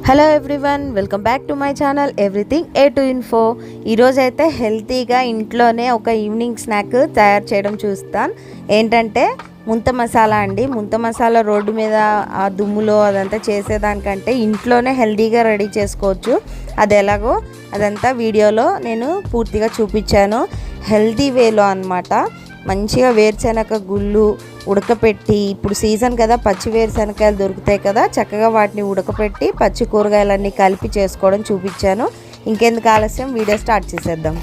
Hello everyone, welcome back to my channel everything A to info. ఈరోజైతే హెల్తీగా ఇంట్లోనే ఒక ఈవినింగ్ స్నాక్ తయారు చేయడం చూస్తాను. ఏంటంటే ముంత మసాలా అండి. ముంత మసాలా రోడ్డు మీద ఆ దుమ్ములో అదంతా చేసేదానికంటే ఇంట్లోనే హెల్తీగా రెడీ చేసుకోవచ్చు. అది ఎలాగో అదంతా వీడియోలో నేను పూర్తిగా చూపించాను. హెల్తీ వేలో అన్నమాట. మంచిగా వేరుశనగ గుళ్ళు ఉడకపెట్టి, ఇప్పుడు సీజన్ కదా, పచ్చి వేరుశనగకాయలు దొరుకుతాయి కదా, చక్కగా వాటిని ఉడకపెట్టి పచ్చి కూరగాయలన్నీ కలిపి చేసుకోవడం చూపించాను. ఇంకెందుకు ఆలస్యం, వీడియో స్టార్ట్ చేసేద్దాం.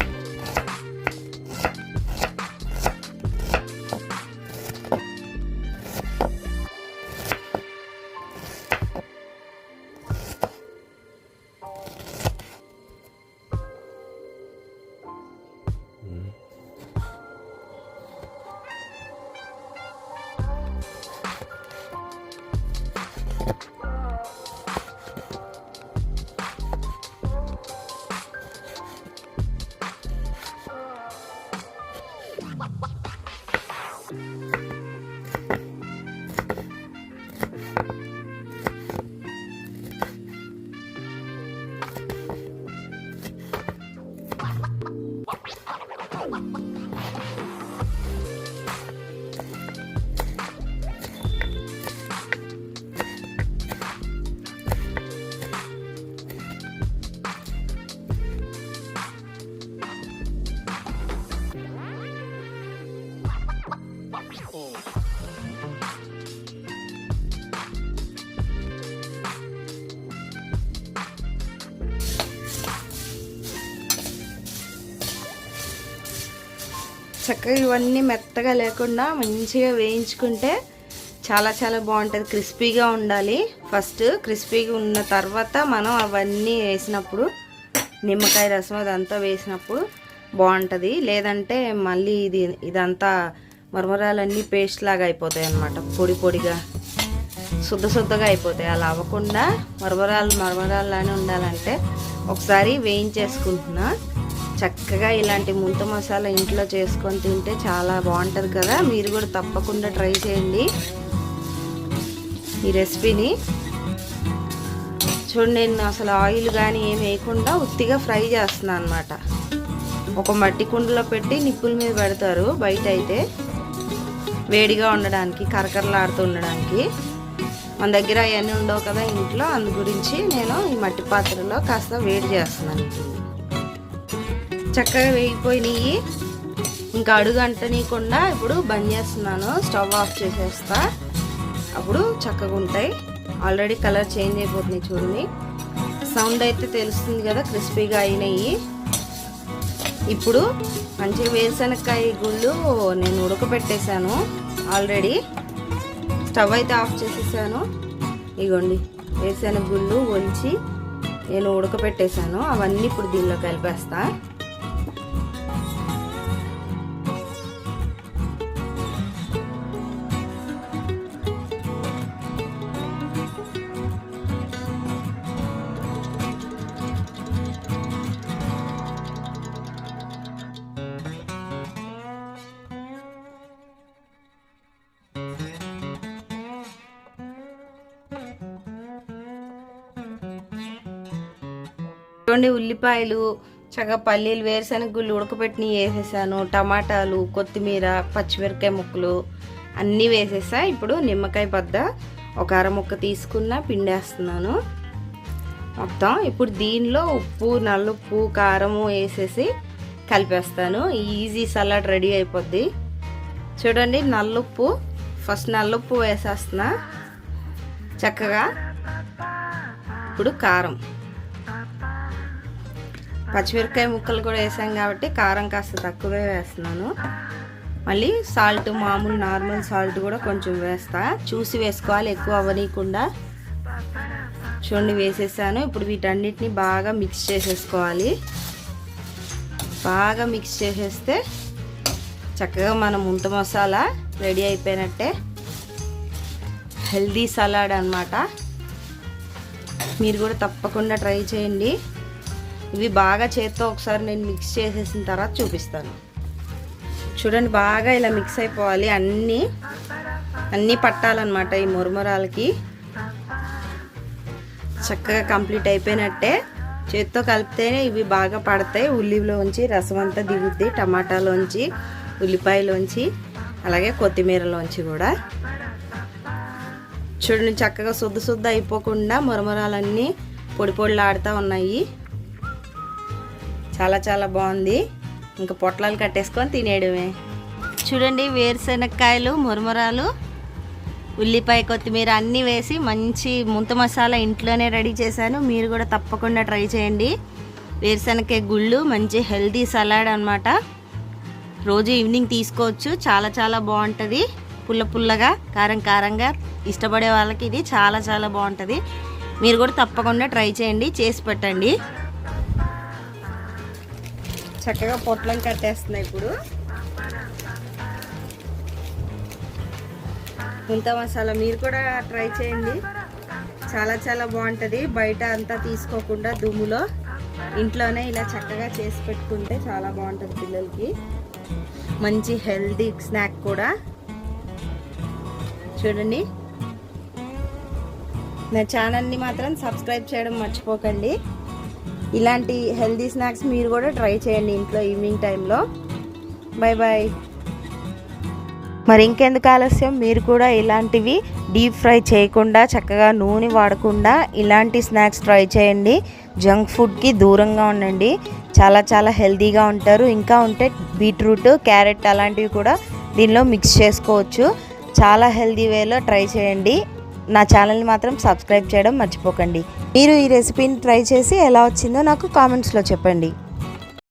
చక్కగా ఇవన్నీ మెత్తగా లేకుండా మంచిగా వేయించుకుంటే చాలా చాలా బాగుంటుంది. క్రిస్పీగా ఉండాలి. ఫస్ట్ క్రిస్పీగా ఉన్న తర్వాత మనం అవన్నీ వేసినప్పుడు, నిమ్మకాయ రసం అదంతా వేసినప్పుడు బాగుంటుంది. లేదంటే మళ్ళీ ఇదంతా మరమరాలన్నీ పేస్ట్ లాగా అయిపోతాయి అన్నమాట. పొడి పొడిగా శుద్ధగా అయిపోతాయి. అలా అవ్వకుండా మరమరాల్లానే ఉండాలంటే ఒకసారి వేయించేసుకుంటున్నా. చక్కగా ఇలాంటి ముంత మసాలా ఇంట్లో చేసుకొని తింటే చాలా బాగుంటుంది కదా. మీరు కూడా తప్పకుండా ట్రై చేయండి ఈ రెసిపీని. చూడండి, నేను అసలు ఆయిల్ కానీ ఏం వేయకుండా ఉత్తిగా ఫ్రై చేస్తున్నాను అనమాట. ఒక మట్టి కుండలో పెట్టి నిప్పుల మీద పెడతారు బయట అయితే, వేడిగా ఉండడానికి, కరకరలాడుతూ ఉండడానికి. మన దగ్గర అవన్నీ ఉండవు కదా ఇంట్లో, అందు గురించి నేను ఈ మట్టి పాత్రలో కాస్త వేడి చేస్తున్నాను. చక్కగా వేగిపోయినాయి. ఇంకా అడుగు అంటనీయకుండా ఇప్పుడు బంద్ చేస్తున్నాను. స్టవ్ ఆఫ్ చేసేస్తా. అప్పుడు చక్కగా ఉంటాయి. ఆల్రెడీ కలర్ చేంజ్ అయిపోతున్నాయి చూడండి. సౌండ్ అయితే తెలుస్తుంది కదా, క్రిస్పీగా అయినాయి. ఇప్పుడు మంచిగా వేరుశనగకాయ గుళ్ళు నేను ఉడకపెట్టేశాను ఆల్రెడీ. స్టవ్ అయితే ఆఫ్ చేసేసాను. ఇగోండి, వేరుశనగ గుళ్ళు ఒలిచి నేను ఉడకపెట్టేశాను. అవన్నీ ఇప్పుడు దీనిలో కలిపేస్తా. చూడండి, ఉల్లిపాయలు, చక్కగా పల్లీలు, వేరుశనగ గుళ్ళు ఉడకపెట్టినవి వేసేసాను. టమాటాలు, కొత్తిమీర, పచ్చిమిరపకాయ ముక్కలు అన్నీ వేసేసా. ఇప్పుడు నిమ్మకాయ బద్ద ఒక అరముక్క తీసుకున్న పిండేస్తున్నాను మొత్తం. ఇప్పుడు దీనిలో ఉప్పు, నల్లుప్పు, కారము వేసేసి కలిపేస్తాను. ఈజీ సలాడ్ రెడీ అయిపోద్ది. చూడండి, నల్లుప్పు ఫస్ట్ నల్లుప్పు వేసేస్తున్నా చక్కగా. ఇప్పుడు కారం, పచ్చిమిరపకాయ ముక్కలు కూడా వేసాం కాబట్టి కారం కాస్త తక్కువే వేస్తున్నాను. మళ్ళీ సాల్ట్, మామూలు నార్మల్ సాల్ట్ కూడా కొంచెం వేస్తా. చూసి వేసుకోవాలి, ఎక్కువ అవ్వనీయకుండా. చూడండి, వేసేసాను. ఇప్పుడు వీటన్నిటిని బాగా మిక్స్ చేసేసుకోవాలి. బాగా మిక్స్ చేసేస్తే చక్కగా మన ముంత మసాలా రెడీ అయిపోయినట్టే. హెల్దీ సలాడ్ అన్నమాట. మీరు కూడా తప్పకుండా ట్రై చేయండి. ఇవి బాగా చేత్తో ఒకసారి నేను మిక్స్ చేసేసిన తర్వాత చూపిస్తాను. చూడండి, బాగా ఇలా మిక్స్ అయిపోవాలి. అన్నీ పట్టాలన్నమాట ఈ మురమురాలకి. చక్కగా కంప్లీట్ అయిపోయినట్టే. చేత్తో కలిపితేనే ఇవి బాగా పడతాయి. ఉల్లిలోంచి రసం అంతా దిగుద్ది, టమాటాలోంచి, ఉల్లిపాయలోంచి, అలాగే కొత్తిమీరలోంచి కూడా. చూడండి చక్కగా శుద్ధ అయిపోకుండా మురమురాలన్నీ పొడి పొడిలాడుతూ ఉన్నాయి. చాలా చాలా బాగుంది. ఇంకా పొట్లాలు కట్టేసుకొని తినేయడమే. చూడండి వేరుశనక్కాయలు, మురమురాలు, ఉల్లిపాయ, కొత్తిమీర అన్నీ వేసి మంచి ముంత మసాలా ఇంట్లోనే రెడీ చేశాను. మీరు కూడా తప్పకుండా ట్రై చేయండి. వేరుశనక్కాయ గుళ్ళు మంచి హెల్తీ సలాడ్ అనమాట. రోజు ఈవినింగ్ తీసుకోవచ్చు. చాలా చాలా బాగుంటుంది. పుల్లగా కారంగా ఇష్టపడే వాళ్ళకి ఇది చాలా చాలా బాగుంటుంది. మీరు కూడా తప్పకుండా ట్రై చేయండి, చేసి పెట్టండి. చక్కగా పొట్లం కట్టేస్తున్నాయి. ఇప్పుడు ముంత మసాలా మీరు కూడా ట్రై చేయండి. చాలా చాలా బాగుంటుంది. బయట అంతా తీసుకోకుండా దుమ్ములో ఇంట్లోనే ఇలా చక్కగా చేసి పెట్టుకుంటే చాలా బాగుంటుంది. పిల్లలకి మంచి హెల్తీ స్నాక్ కూడా. చూడండి నా ఛానల్ని మాత్రం సబ్స్క్రైబ్ చేయడం మర్చిపోకండి. ఇలాంటి హెల్తీ స్నాక్స్ మీరు కూడా ట్రై చేయండి ఇంట్లో ఈవినింగ్ టైంలో. బాయ్. మరి ఇంకెందుకు ఆలస్యం, మీరు కూడా ఇలాంటివి డీప్ ఫ్రై చేయకుండా చక్కగా నూనె వాడకుండా ఇలాంటి స్నాక్స్ ట్రై చేయండి. జంక్ ఫుడ్కి దూరంగా ఉండండి. చాలా చాలా హెల్తీగా ఉంటారు. ఇంకా ఉంటే బీట్రూట్, క్యారెట్ అలాంటివి కూడా దీనిలో మిక్స్ చేసుకోవచ్చు. చాలా హెల్తీ వేలో ట్రై చేయండి. నా ఛానల్ని మాత్రం సబ్స్క్రైబ్ చేయడం మర్చిపోకండి. మీరు ఈ రెసిపీని ట్రై చేసి ఎలా వచ్చిందో నాకు కామెంట్స్లో చెప్పండి.